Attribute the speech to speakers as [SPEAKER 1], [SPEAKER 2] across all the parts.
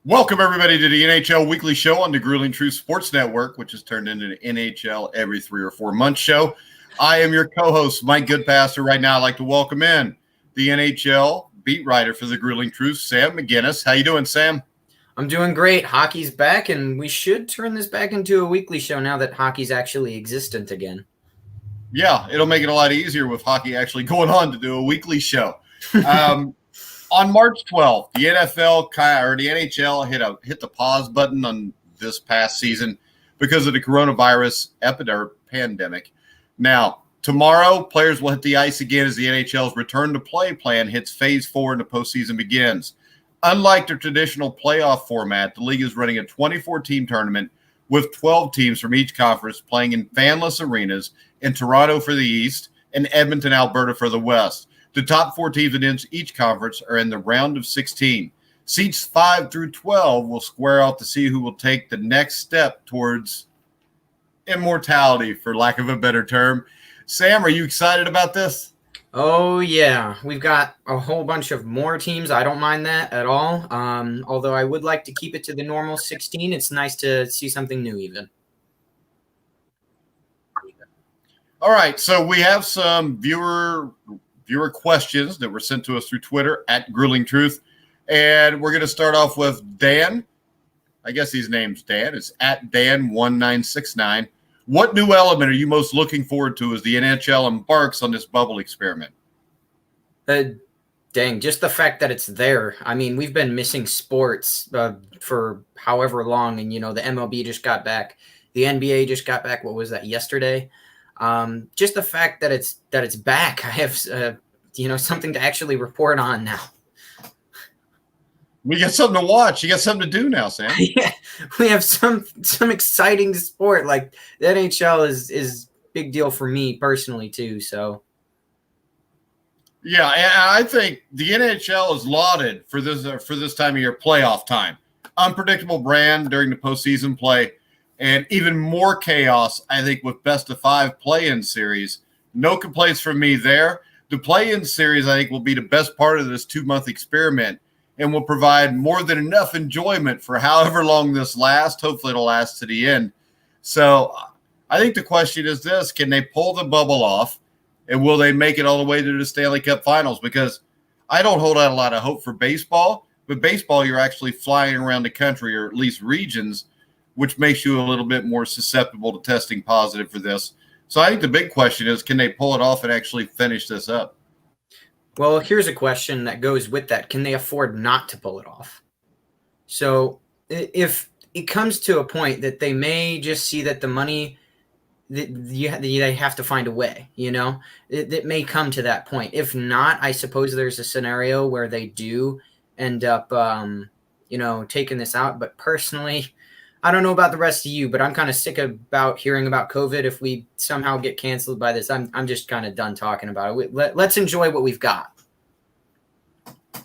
[SPEAKER 1] Welcome, everybody, to the NHL Weekly Show on the Grueling Truth Sports Network, which has turned into an NHL every 3 or 4 month show. I am your co-host, Mike Goodpaster. Right now, I'd like to welcome in the NHL beat writer for the Grueling Truth, Sam McGinnis. How you doing, Sam?
[SPEAKER 2] I'm doing great. Hockey's back, and we should turn this back into a weekly show now that hockey's actually existent again.
[SPEAKER 1] Yeah, it'll make it a lot easier with hockey actually going on to do a weekly show. On March 12th, the NHL hit the pause button on this past season because of the coronavirus pandemic. Now, tomorrow, players will hit the ice again as the NHL's return to play plan hits phase 4 and the postseason begins. Unlike the traditional playoff format, the league is running a 24-team tournament with 12 teams from each conference playing in fanless arenas in Toronto for the East and Edmonton, Alberta for the West. The top 4 teams in each conference are in the round of 16. Seeds 5 through 12 will square off to see who will take the next step towards immortality, for lack of a better term. Sam, are you excited about this?
[SPEAKER 2] Oh, yeah. We've got a whole bunch of more teams. I don't mind that at all. Although I would like to keep it to the normal 16. It's nice to see something new even.
[SPEAKER 1] All right, so we have some viewer questions that were sent to us through Twitter at Grueling Truth. And we're going to start off with Dan. I guess his name's Dan. It's at Dan1969. What new element are you most looking forward to as the NHL embarks on this bubble experiment?
[SPEAKER 2] Just the fact that it's there. I mean, we've been missing sports for however long. And, the MLB just got back. The NBA just got back. What was that, yesterday? Just the fact that it's back, I have something to actually report on now.
[SPEAKER 1] We got something to watch. You got something to do now, Sam.
[SPEAKER 2] Yeah, we have some exciting sport. Like the NHL is big deal for me personally too. So
[SPEAKER 1] yeah, and I think the NHL is lauded for this time of year, playoff time. Unpredictable brand during the postseason play. And even more chaos, I think, with best-of-5 play-in series. No complaints from me there. The play-in series, I think, will be the best part of this 2-month experiment and will provide more than enough enjoyment for however long this lasts. Hopefully it'll last to the end. So I think the question is this: can they pull the bubble off, and will they make it all the way to the Stanley Cup Finals? Because I don't hold out a lot of hope for baseball, but baseball, you're actually flying around the country, or at least regions, which makes you a little bit more susceptible to testing positive for this. So I think the big question is, can they pull it off and actually finish this up?
[SPEAKER 2] Well, here's a question that goes with that. Can they afford not to pull it off? So if it comes to a point that they may just see that the money, they have to find a way, it may come to that point. If not, I suppose there's a scenario where they do end up, taking this out. But personally, I don't know about the rest of you, but I'm kind of sick about hearing about COVID. If we somehow get canceled by this, I'm just kind of done talking about it. Let's enjoy what we've got.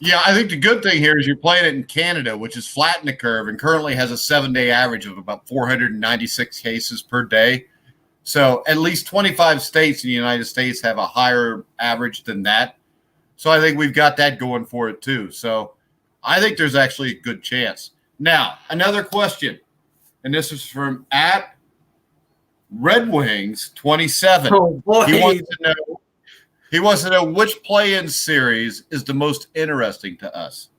[SPEAKER 1] Yeah, I think the good thing here is you're playing it in Canada, which is flattened the curve and currently has a 7-day average of about 496 cases per day. So at least 25 states in the United States have a higher average than that. So I think we've got that going for it too. So I think there's actually a good chance. Now, another question. And this is from at Red Wings 27.
[SPEAKER 2] Oh boy.
[SPEAKER 1] He wants to know which play-in series is the most interesting to us.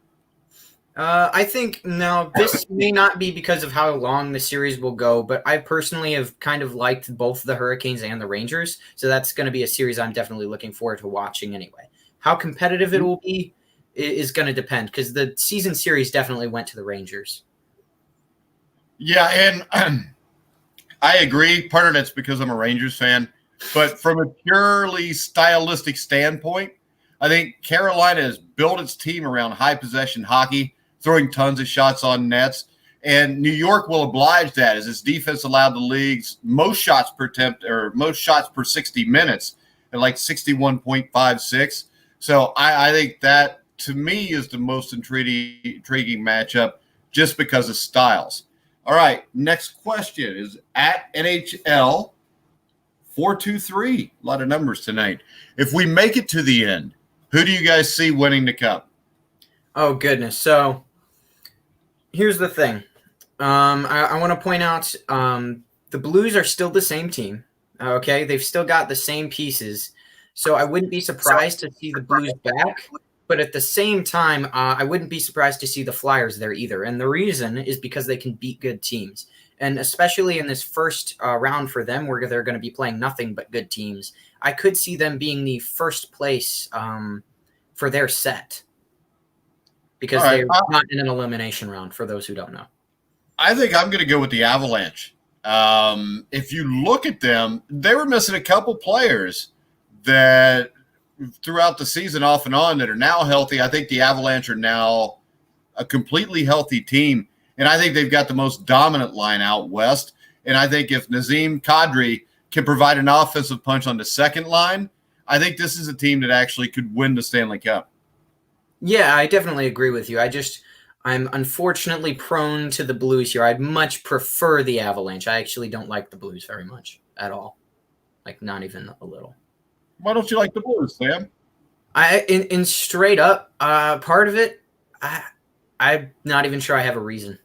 [SPEAKER 2] I think now this may not be because of how long the series will go, but I personally have kind of liked both the Hurricanes and the Rangers. So that's going to be a series I'm definitely looking forward to watching anyway. How competitive it will be is going to depend, because the season series definitely went to the Rangers.
[SPEAKER 1] Yeah, and I agree. Part of that's because I'm a Rangers fan. But from a purely stylistic standpoint, I think Carolina has built its team around high possession hockey, throwing tons of shots on nets. And New York will oblige that, as its defense allowed the league's most shots per attempt, or most shots per 60 minutes, at like 61.56. So I think that, to me, is the most intriguing matchup, just because of styles. All right, next question is at NHL 423. A lot of numbers tonight. If we make it to the end, who do you guys see winning the cup?
[SPEAKER 2] Oh, goodness. So here's the thing. I want to point out the Blues are still the same team. Okay, they've still got the same pieces, so I wouldn't be surprised to see the Blues back. But at the same time, I wouldn't be surprised to see the Flyers there either. And the reason is because they can beat good teams, and especially in this first round for them, where they're going to be playing nothing but good teams. I could see them being the first place for their set because they're not in an elimination round. For those who don't know.
[SPEAKER 1] I think I'm going to go with the Avalanche. If you look at them, they were missing a couple players that throughout the season off and on that are now healthy. I think the Avalanche are now a completely healthy team, and I think they've got the most dominant line out west. And I think if Nazem Kadri can provide an offensive punch on the second line, I think this is a team that actually could win the Stanley Cup.
[SPEAKER 2] Yeah, I definitely agree with you. I'm unfortunately prone to the Blues here. I'd much prefer the Avalanche. I actually don't like the Blues very much at all. Like, not even a little.
[SPEAKER 1] Why don't you like the Blues, Sam?
[SPEAKER 2] In straight up, part of it, I'm not even sure I have a reason.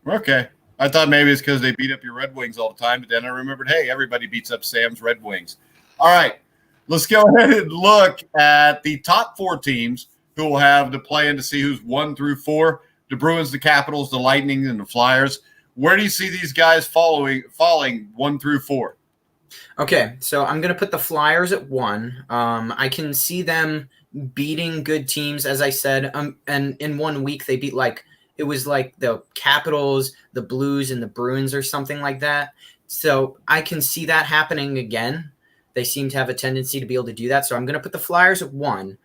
[SPEAKER 1] Okay. I thought maybe it's because they beat up your Red Wings all the time, but then I remembered, hey, everybody beats up Sam's Red Wings. All right. Let's go ahead and look at the top 4 teams who will have to play in to see who's 1 through 4. The Bruins, the Capitals, the Lightning, and the Flyers. Where do you see these guys falling 1 through 4?
[SPEAKER 2] Okay, so I'm going to put the Flyers at 1. I can see them beating good teams, as I said. And in 1 week, they beat it was like the Capitals, the Blues, and the Bruins or something like that. So I can see that happening again. They seem to have a tendency to be able to do that. So I'm going to put the Flyers at 1.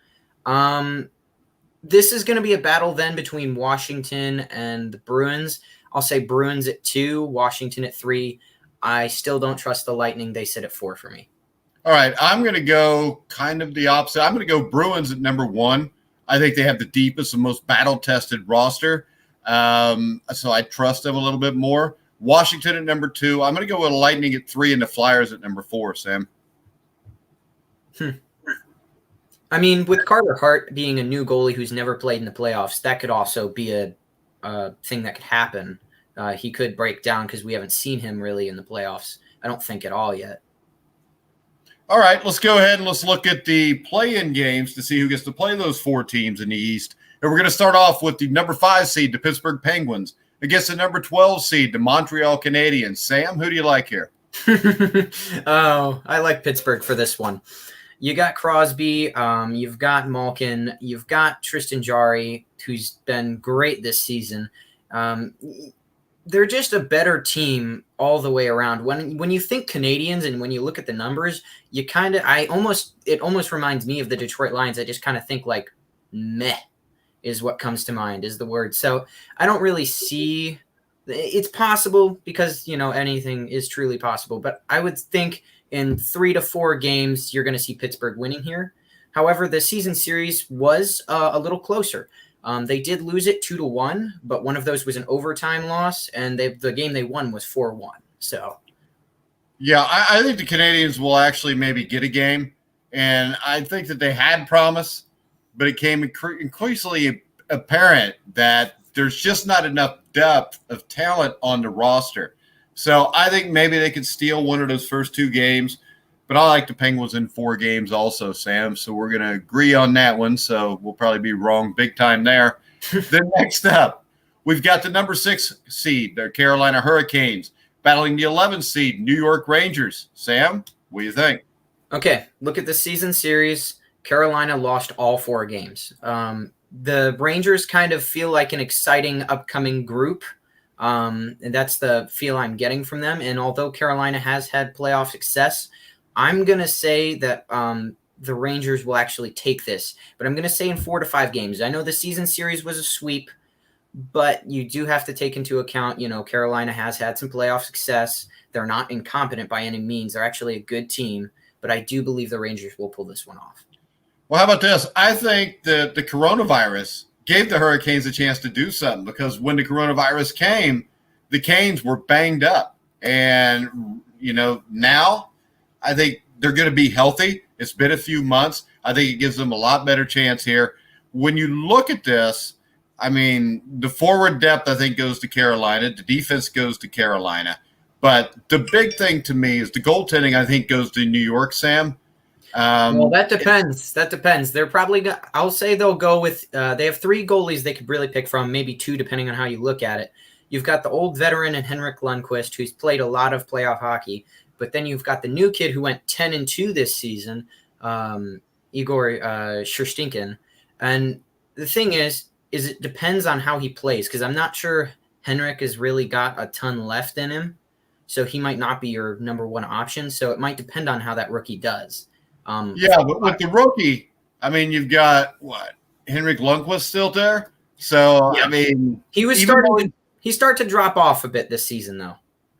[SPEAKER 2] This is going to be a battle then between Washington and the Bruins. I'll say Bruins at 2, Washington at 3. I still don't trust the Lightning. They sit at 4 for me.
[SPEAKER 1] All right. I'm going to go kind of the opposite. I'm going to go Bruins at number 1. I think they have the deepest and most battle-tested roster. So I trust them a little bit more. Washington at number 2. I'm going to go with the Lightning at 3 and the Flyers at number 4, Sam.
[SPEAKER 2] I mean, with Carter Hart being a new goalie who's never played in the playoffs, that could also be a thing that could happen. He could break down because we haven't seen him really in the playoffs. I don't think at all yet.
[SPEAKER 1] All right, let's go ahead and let's look at the play-in games to see who gets to play those 4 teams in the East. And we're going to start off with the number 5 seed, the Pittsburgh Penguins, against the number 12 seed, the Montreal Canadiens. Sam, who do you like here?
[SPEAKER 2] Oh, I like Pittsburgh for this one. You got Crosby, you've got Malkin, you've got Tristan Jarry, who's been great this season. They're just a better team all the way around. When you think Canadians and when you look at the numbers, it almost reminds me of the Detroit Lions. I just kind of think like meh is what comes to mind is the word. So I don't really see it's possible because, anything is truly possible, but I would think in 3 to 4 games, you're going to see Pittsburgh winning here. However, the season series was a little closer. They did lose it 2-1, but one of those was an overtime loss, and the game they won was 4-1. So,
[SPEAKER 1] yeah, I think the Canadians will actually maybe get a game, and I think that they had promise, but it came increasingly apparent that there's just not enough depth of talent on the roster. So I think maybe they could steal one of those first 2 games, but I like the Penguins in 4 games also, Sam. So we're going to agree on that one. So we'll probably be wrong big time there. Then next up, we've got the number 6 seed, the Carolina Hurricanes, battling the 11th seed, New York Rangers. Sam, what do you think?
[SPEAKER 2] Okay, look at the season series. Carolina lost all 4 games. The Rangers kind of feel like an exciting upcoming group. And that's the feel I'm getting from them. And although Carolina has had playoff success, I'm going to say that the Rangers will actually take this. But I'm going to say in 4 to 5 games. I know the season series was a sweep, but you do have to take into account, Carolina has had some playoff success. They're not incompetent by any means. They're actually a good team. But I do believe the Rangers will pull this one off.
[SPEAKER 1] Well, how about this? I think that the coronavirus gave the Hurricanes a chance to do something because when the coronavirus came, the Canes were banged up. And, now I think they're going to be healthy. It's been a few months. I think it gives them a lot better chance here. When you look at this, I mean, the forward depth, I think, goes to Carolina. The defense goes to Carolina. But the big thing to me is the goaltending, I think, goes to New York, Sam.
[SPEAKER 2] Well, that depends. That depends. They're probably I'll say they'll go with they have 3 goalies they could really pick from, maybe 2 depending on how you look at it. You've got the old veteran and Henrik Lundqvist, who's played a lot of playoff hockey, but then you've got the new kid who went 10-2 this season, Igor Sherstinkin. And the thing is it depends on how he plays, because I'm not sure Henrik has really got a ton left in him, so he might not be your number 1 option. So it might depend on how that rookie does.
[SPEAKER 1] But with the rookie, I mean, you've got Henrik Lundqvist still there. So I mean,
[SPEAKER 2] he started to drop off a bit this season, though.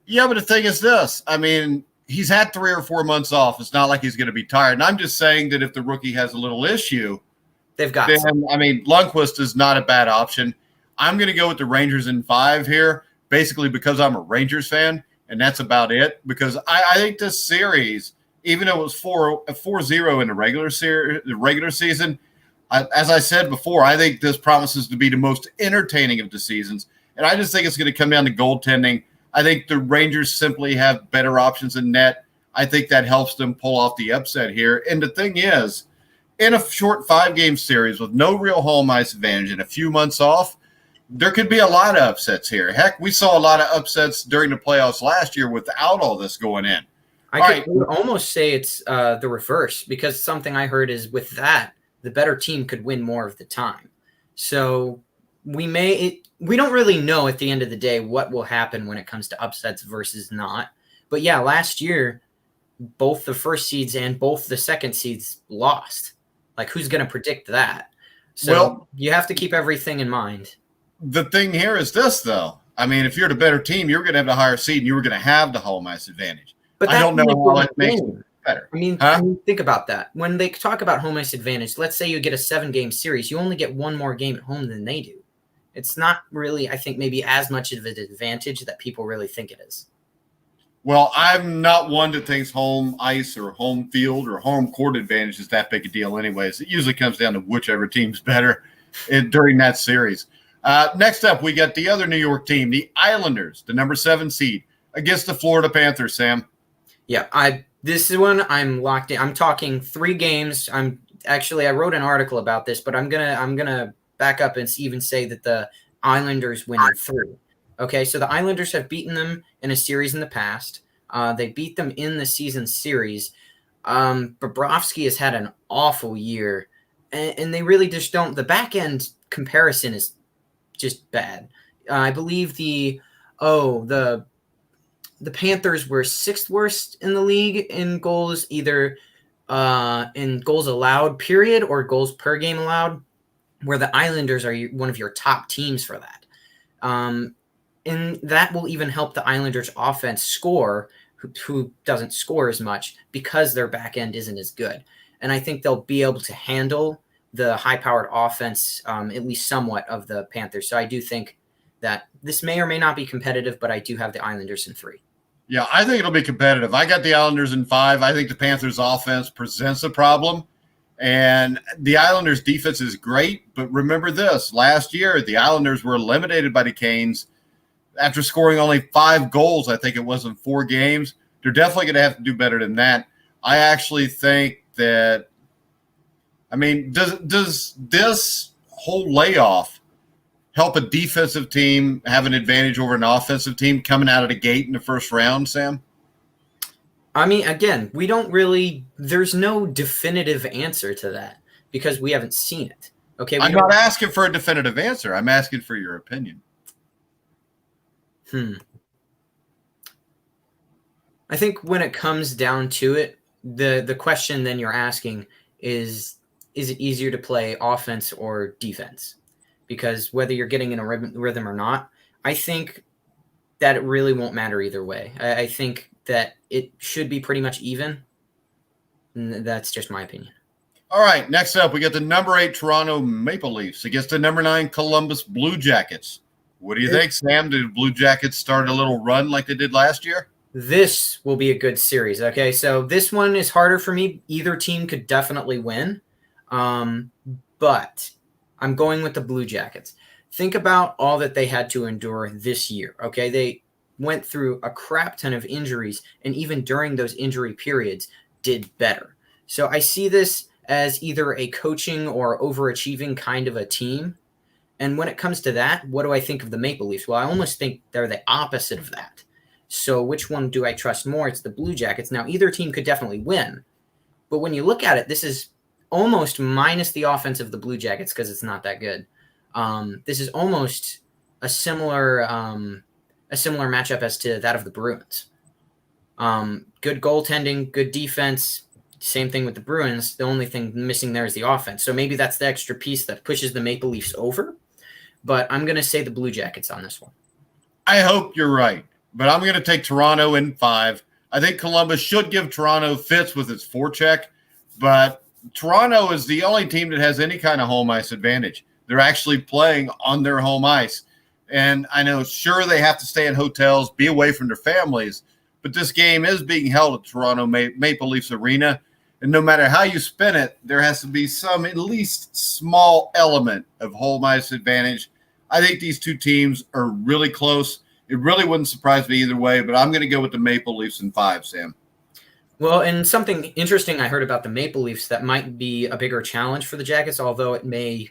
[SPEAKER 1] Yeah, but the thing is this: I mean, he's had 3 or 4 months off. It's not like he's going to be tired. And I'm just saying that if the rookie has a little issue,
[SPEAKER 2] they've got.
[SPEAKER 1] Then I mean, Lundqvist is not a bad option. I'm going to go with the Rangers in 5 here, basically because I'm a Rangers fan, and that's about it. Because I think this series, even though it was 4-0 in the regular season, as I said before, I think this promises to be the most entertaining of the seasons. And I just think it's going to come down to goaltending. I think the Rangers simply have better options in net. I think that helps them pull off the upset here. And the thing is, in a short 5-game series with no real home ice advantage and a few months off, there could be a lot of upsets here. Heck, we saw a lot of upsets during the playoffs last year without all this going in.
[SPEAKER 2] I would almost say it's the reverse, because something I heard is with that, the better team could win more of the time. So we don't really know at the end of the day what will happen when it comes to upsets versus not. But yeah, last year, both the first seeds and both the second seeds lost. Like, who's going to predict that? So you have to keep everything in mind.
[SPEAKER 1] The thing here is this, though. I mean, if you're the better team, you're going to have the higher seed and you were going to have the home ice advantage.
[SPEAKER 2] But
[SPEAKER 1] I don't know how it makes it better.
[SPEAKER 2] I mean, think about that. When they talk about home ice advantage, let's say you get a 7-game series, you only get 1 more game at home than they do. It's not really, I think, maybe as much of an advantage that people really think it is.
[SPEAKER 1] Well, I'm not one that thinks home ice or home field or home court advantage is that big a deal anyways. It usually comes down to whichever team's better during that series. Next up, we got the other New York team, the Islanders, the number 7 seed, against the Florida Panthers, Sam.
[SPEAKER 2] Yeah, this is one I'm locked in. I'm talking 3 games. I wrote an article about this, but I'm gonna back up and even say that the Islanders win in 3. Okay, so the Islanders have beaten them in a series in the past. They beat them in the season series. Bobrovsky has had an awful year, and they really just don't. The back end comparison is just bad. I believe the Panthers were 6th worst in the league in goals, either in goals allowed, period, or goals per game allowed, where the Islanders are one of your top teams for that. And that will even help the Islanders offense score, who doesn't score as much because their back end isn't as good. And I think they'll be able to handle the high-powered offense, at least somewhat, of the Panthers. So I do think that this may or may not be competitive, but I do have the Islanders in 3.
[SPEAKER 1] Yeah, I think it'll be competitive. I got the Islanders in 5. I think the Panthers' offense presents a problem. And the Islanders' defense is great. But remember this. Last year, the Islanders were eliminated by the Canes after scoring only 5 goals, I think it was, in 4 games. They're definitely going to have to do better than that. I actually think that – I mean, does this whole layoff help a defensive team have an advantage over an offensive team coming out of the gate in the first round, Sam?
[SPEAKER 2] I mean, again, we don't really – there's no definitive answer to that because we haven't seen it. Okay,
[SPEAKER 1] I'm not asking for a definitive answer. I'm asking for your opinion.
[SPEAKER 2] I think when it comes down to it, the question then you're asking is it easier to play offense or defense? Because whether you're getting in a rhythm or not, I think that it really won't matter either way. I think that it should be pretty much even. And that's just my opinion.
[SPEAKER 1] All right, next up, we got the number 8 Toronto Maple Leafs against the number 9 Columbus Blue Jackets. What do you think, Sam? Did Blue Jackets start a little run like they did last year?
[SPEAKER 2] This will be a good series, okay? So this one is harder for me. Either team could definitely win, but I'm going with the Blue Jackets. think about all that they had to endure this year. Okay, they went through a crap ton of injuries, and even during those injury periods, did better. So I see this as either a coaching or overachieving kind of a team. And when it comes to that, what do I think of the Maple Leafs? Well, I almost think they're the opposite of that. So which one do I trust more? It's the Blue Jackets. Now, either team could definitely win. But when you look at it, this is almost minus the offense of the Blue Jackets because it's not that good. This is almost a similar matchup as to that of the Bruins. Good goaltending, good defense. Same thing with the Bruins. The only thing missing there is the offense. So maybe that's the extra piece that pushes the Maple Leafs over. But I'm going to say the Blue Jackets on this one.
[SPEAKER 1] I hope you're right, but I'm going to take Toronto in 5. I think Columbus should give Toronto fits with its forecheck, but Toronto is the only team that has any kind of home ice advantage. They're actually playing on their home ice. And I know, sure, they have to stay in hotels, be away from their families, but this game is being held at Toronto Maple Leafs Arena. And no matter how you spin it, there has to be some at least small element of home ice advantage. I think these two teams are really close. It really wouldn't surprise me either way, but I'm going to go with the Maple Leafs in 5, Sam.
[SPEAKER 2] Well, and something interesting I heard about the Maple Leafs that might be a bigger challenge for the Jackets, although it may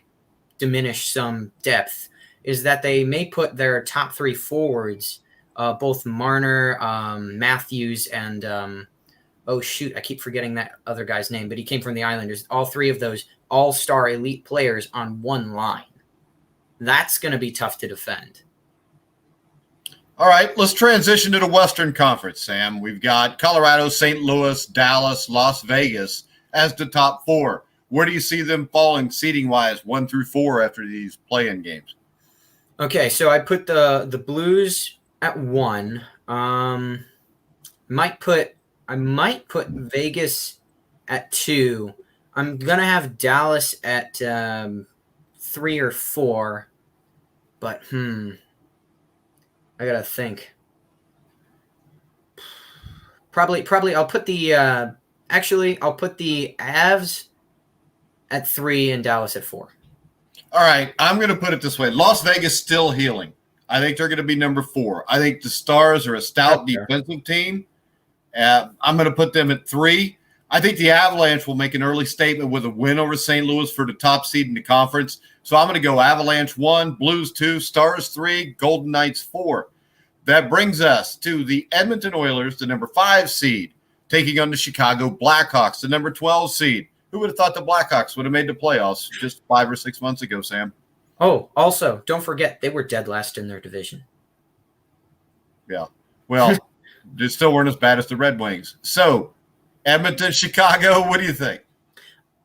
[SPEAKER 2] diminish some depth, is that they may put their top 3 forwards, both Marner, Matthews, and I keep forgetting that other guy's name, but he came from the Islanders. All 3 of those all-star elite players on one line. That's going to be tough to defend.
[SPEAKER 1] All right, let's transition to the Western Conference, Sam. We've got Colorado, St. Louis, Dallas, Las Vegas as the top 4. Where do you see them falling seeding-wise, 1 through 4 after these play-in games?
[SPEAKER 2] Okay, so I put the Blues at 1. I might put Vegas at 2. I'm gonna have Dallas at 3 or 4, but I gotta think. Probably I'll put the I'll put the Avs at 3 and Dallas at 4.
[SPEAKER 1] All right, I'm going to put it this way. Las Vegas still healing. I think they're going to be number 4. I think the Stars are a stout defensive team. I'm going to put them at 3. I think the Avalanche will make an early statement with a win over St. Louis for the top seed in the conference. So I'm going to go Avalanche 1, Blues 2, Stars 3, Golden Knights 4. That brings us to the Edmonton Oilers, the number 5 seed, taking on the Chicago Blackhawks, the number 12 seed. Who would have thought the Blackhawks would have made the playoffs just 5 or 6 months ago, Sam?
[SPEAKER 2] Oh, also, don't forget, they were dead last in their division.
[SPEAKER 1] Yeah. Well, they still weren't as bad as the Red Wings. So, Edmonton, Chicago, what do you think?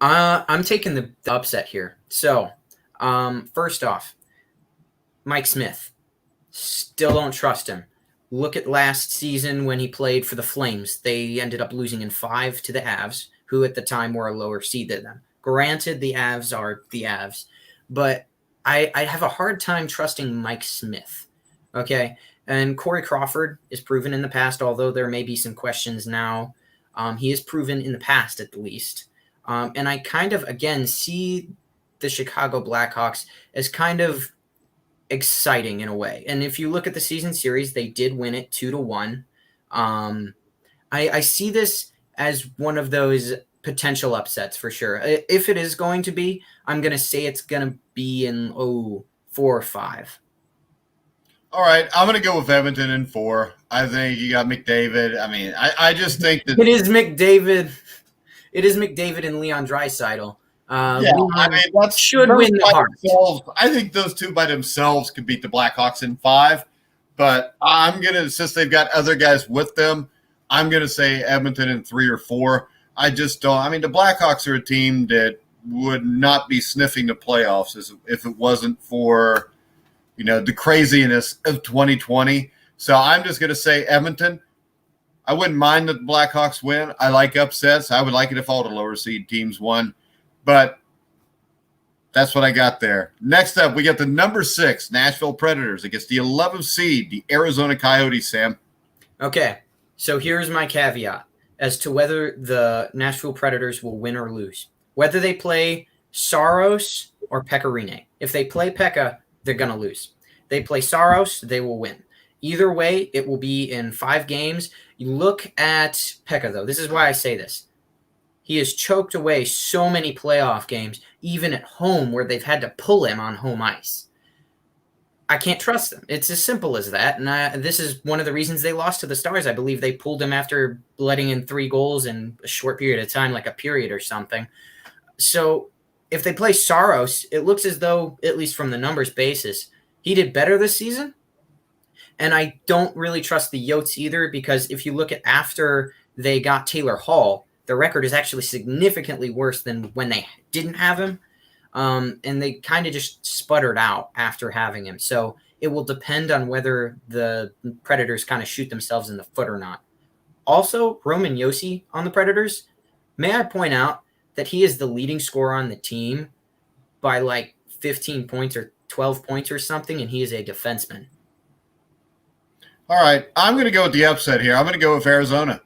[SPEAKER 2] I'm taking the upset here. So, first off, Mike Smith. Still don't trust him. Look at last season when he played for the Flames. They ended up losing in 5 to the Avs, who at the time were a lower seed than them. Granted, the Avs are the Avs, but I have a hard time trusting Mike Smith. Okay, and Corey Crawford is proven in the past, although there may be some questions now. He is proven in the past at the least. And I kind of, again, see the Chicago Blackhawks as kind of exciting in a way. And if you look at the season series, they did win it 2-1. I see this as one of those potential upsets for sure. If it is going to be, I'm going to say it's going to be in 4 or 5.
[SPEAKER 1] All right, I'm going to go with Edmonton in 4. I think you got McDavid. I mean, I just think that
[SPEAKER 2] it is McDavid. It is McDavid and Leon Draisaitl.
[SPEAKER 1] I mean, that
[SPEAKER 2] should win the heart.
[SPEAKER 1] I think those two by themselves could beat the Blackhawks in 5. But I'm going to, since they've got other guys with them, I'm going to say Edmonton in 3 or 4. I just don't. I mean, the Blackhawks are a team that would not be sniffing the playoffs if it wasn't for, the craziness of 2020. So I'm just going to say Edmonton. I wouldn't mind that the Blackhawks win. I like upsets. I would like it if all the lower seed teams won. But that's what I got there. Next up, we got the number 6 Nashville Predators against the 11th seed, the Arizona Coyotes, Sam.
[SPEAKER 2] Okay, so here's my caveat as to whether the Nashville Predators will win or lose. Whether they play Saros or Pekka Rinne. If they play Pekka, they're going to lose. They play Saros, they will win. Either way, it will be in 5 games. You look at Pekka, though. This is why I say this. He has choked away so many playoff games, even at home, where they've had to pull him on home ice. I can't trust them. It's as simple as that. And this is one of the reasons they lost to the Stars. I believe they pulled him after letting in 3 goals in a short period of time, like a period or something. So if they play Saros, it looks as though, at least from the numbers basis, he did better this season. And I don't really trust the Yotes either, because if you look at after they got Taylor Hall, the record is actually significantly worse than when they didn't have him. And they kind of just sputtered out after having him. So it will depend on whether the Predators kind of shoot themselves in the foot or not. Also, Roman Josi on the Predators, may I point out that he is the leading scorer on the team by like 15 points or 12 points or something, and he is a defenseman.
[SPEAKER 1] All right, I'm going to go with the upset here. I'm going to go with Arizona.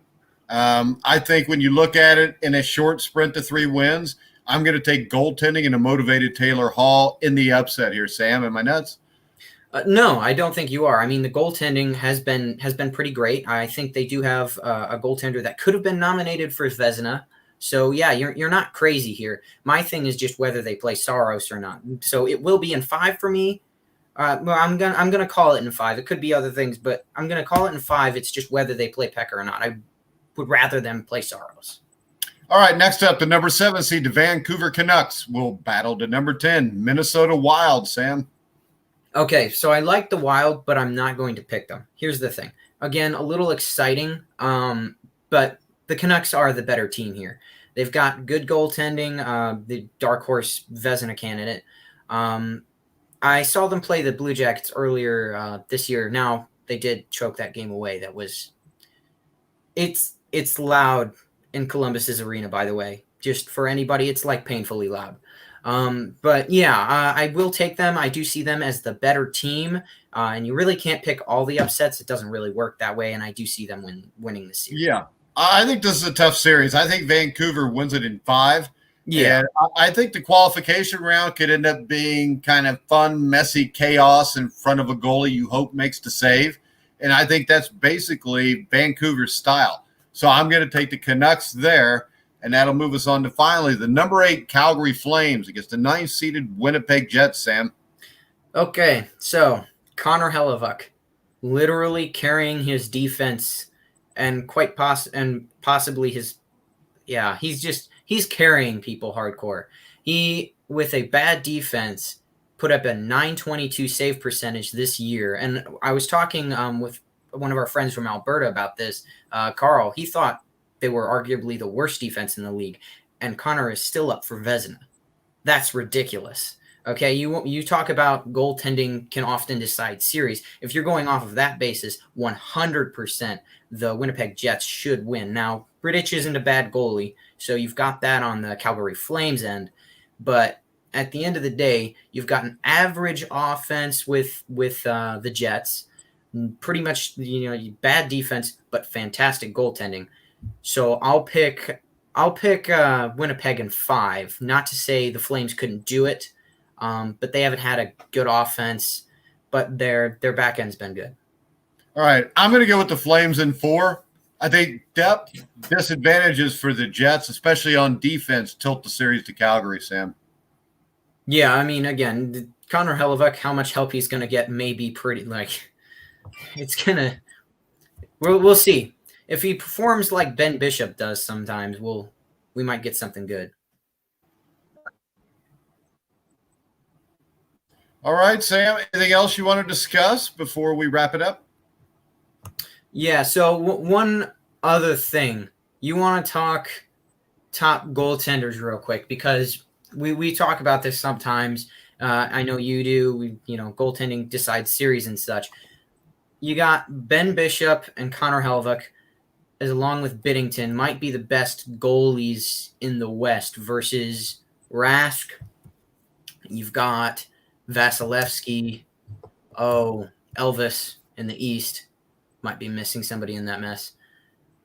[SPEAKER 1] I think when you look at it in a short sprint to 3 wins, I'm going to take goaltending and a motivated Taylor Hall in the upset here. Sam, am I nuts?
[SPEAKER 2] No, I don't think you are. I mean, the goaltending has been pretty great. I think they do have a goaltender that could have been nominated for Vezina. So yeah, you're not crazy here. My thing is just whether they play Saros or not. So it will be in 5 for me. Well, I'm gonna call it in 5. It could be other things, but I'm gonna call it in 5. It's just whether they play Pekka or not. I would rather them play Saros.
[SPEAKER 1] All right, next up, the number 7 seed, the Vancouver Canucks, will battle the number 10 Minnesota Wild. Sam.
[SPEAKER 2] Okay, so I like the Wild, but I'm not going to pick them. Here's the thing. Again, a little exciting, but the Canucks are the better team here. They've got good goaltending, the dark horse Vezina candidate. I saw them play the Blue Jackets earlier this year. Now, they did choke that game away. It's loud in Columbus's arena, by the way. Just for anybody, it's like painfully loud. But yeah, I will take them. I do see them as the better team, and you really can't pick all the upsets. It doesn't really work that way, and I do see them winning this series.
[SPEAKER 1] Yeah, I think this is a tough series. I think Vancouver wins it in 5.
[SPEAKER 2] Yeah,
[SPEAKER 1] and I think the qualification round could end up being kind of fun, messy chaos in front of a goalie you hope makes the save. And I think that's basically Vancouver's style. So I'm going to take the Canucks there, and that'll move us on to finally the number 8 Calgary Flames against the 9th-seeded Winnipeg Jets, Sam.
[SPEAKER 2] Okay, so Connor Hellebuyck literally carrying his defense and possibly his – yeah, he's carrying people hardcore. He, with a bad defense, put up a .922 save percentage this year. And I was talking with one of our friends from Alberta about this, Carl. He thought they were arguably the worst defense in the league, and Connor is still up for Vezina. That's ridiculous. Okay, you talk about goaltending can often decide series. If you're going off of that basis, 100% the Winnipeg Jets should win. Now, Rittich isn't a bad goalie, so you've got that on the Calgary Flames end. But at the end of the day, you've got an average offense with the Jets, pretty much bad defense, but fantastic goaltending. So I'll pick Winnipeg in 5. Not to say the Flames couldn't do it. But they haven't had a good offense, but their back end's been good.
[SPEAKER 1] All right, I'm going to go with the Flames in 4. I think depth disadvantages for the Jets, especially on defense, tilt the series to Calgary, Sam.
[SPEAKER 2] Yeah, I mean, again, Connor Hellebuyck, how much help he's going to get may be pretty, it's going to – we'll see. If he performs like Ben Bishop does sometimes, we might get something good.
[SPEAKER 1] All right, Sam, anything else you want to discuss before we wrap it up?
[SPEAKER 2] Yeah, so one other thing. You want to talk top goaltenders real quick, because we talk about this sometimes. I know you do. Goaltending decides series and such. You got Ben Bishop and Connor Hellebuyck, as along with Biddington, might be the best goalies in the West versus Rask. You've got Vasilevsky, Elvis in the East. Might be missing somebody in that mess.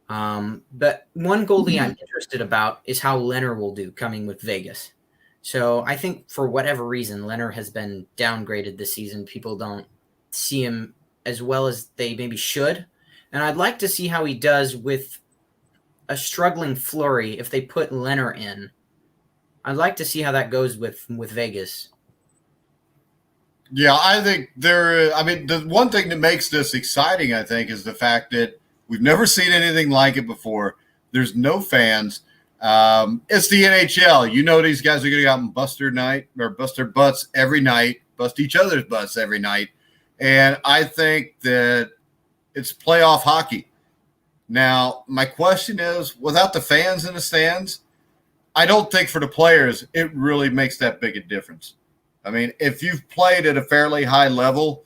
[SPEAKER 2] But one goalie I'm interested about is how Leonard will do coming with Vegas. So I think for whatever reason, Leonard has been downgraded this season. People don't see him as well as they maybe should. And I'd like to see how he does with a struggling Fleury if they put Leonard in. I'd like to see how that goes with Vegas.
[SPEAKER 1] Yeah, I think the one thing that makes this exciting, I think, is the fact that we've never seen anything like it before. There's no fans. It's the NHL. You know these guys are going to go out and bust their butts every night, bust each other's butts every night. And I think that it's playoff hockey. Now, my question is, without the fans in the stands, I don't think for the players it really makes that big a difference. I mean, if you've played at a fairly high level,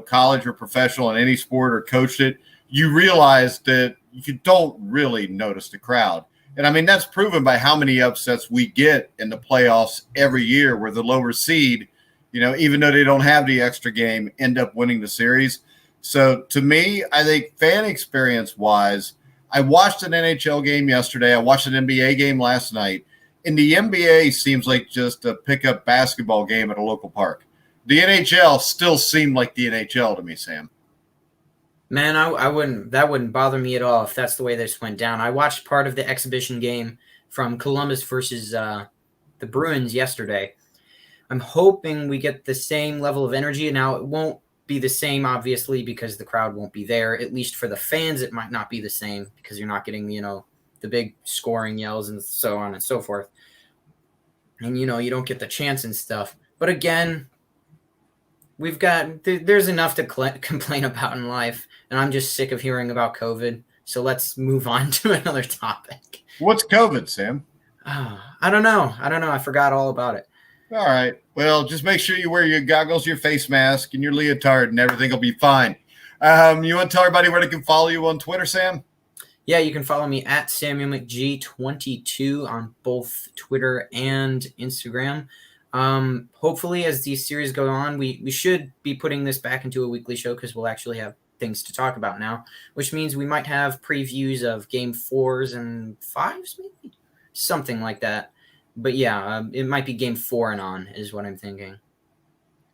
[SPEAKER 1] college or professional in any sport or coached it, you realize that you don't really notice the crowd. And I mean, that's proven by how many upsets we get in the playoffs every year where the lower seed, even though they don't have the extra game, end up winning the series. So to me, I think fan experience wise, I watched an NHL game yesterday. I watched an NBA game last night. And the NBA seems like just a pickup basketball game at a local park. The NHL still seemed like the NHL to me, Sam.
[SPEAKER 2] Man, that wouldn't bother me at all if that's the way this went down. I watched part of the exhibition game from Columbus versus the Bruins yesterday. I'm hoping we get the same level of energy. Now, it won't be the same, obviously, because the crowd won't be there. At least for the fans, it might not be the same because you're not getting, the big scoring yells and so on and so forth. And, you don't get the chants and stuff. But again, there's enough to complain about in life. And I'm just sick of hearing about COVID. So let's move on to another topic.
[SPEAKER 1] What's COVID, Sam?
[SPEAKER 2] I don't know. I forgot all about it.
[SPEAKER 1] All right. Well, just make sure you wear your goggles, your face mask, and your leotard, and everything will be fine. You want to tell everybody where they can follow you on Twitter, Sam?
[SPEAKER 2] Yeah, you can follow me at SamuelMcG22 on both Twitter and Instagram. Hopefully, as these series go on, we should be putting this back into a weekly show because we'll actually have things to talk about now, which means we might have previews of game 4s and 5s, maybe something like that. But yeah, it might be game 4 and on is what I'm thinking.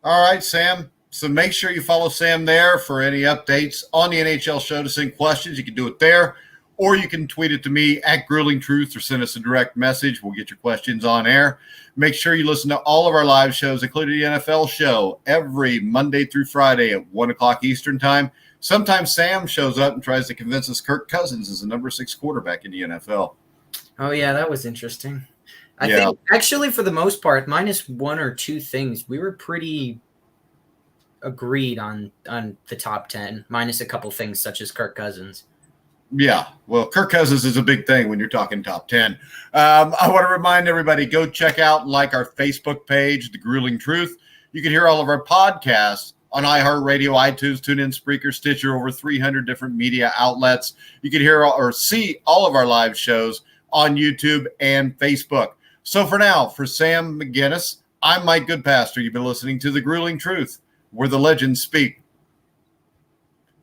[SPEAKER 1] All right, Sam. So make sure you follow Sam there for any updates on the NHL show. To send questions, you can do it there, or you can tweet it to me at Grueling Truth or send us a direct message. We'll get your questions on air. Make sure you listen to all of our live shows, including the NFL show, every Monday through Friday at 1 o'clock Eastern time. Sometimes Sam shows up and tries to convince us Kirk Cousins is the number 6 quarterback in the NFL.
[SPEAKER 2] Oh, yeah, that was interesting. I think, actually, for the most part, minus 1 or 2 things, we were pretty agreed on the top 10, minus a couple things such as Kirk Cousins.
[SPEAKER 1] Yeah, well, Kirk Cousins is a big thing when you're talking top 10. I want to remind everybody, go check out and like our Facebook page, The Grueling Truth. You can hear all of our podcasts on iHeartRadio, iTunes, TuneIn, Spreaker, Stitcher, over 300 different media outlets. You can hear or see all of our live shows on YouTube and Facebook. So for now, for Sam McGinnis, I'm Mike Goodpaster. You've been listening to The Grueling Truth, where the legends speak.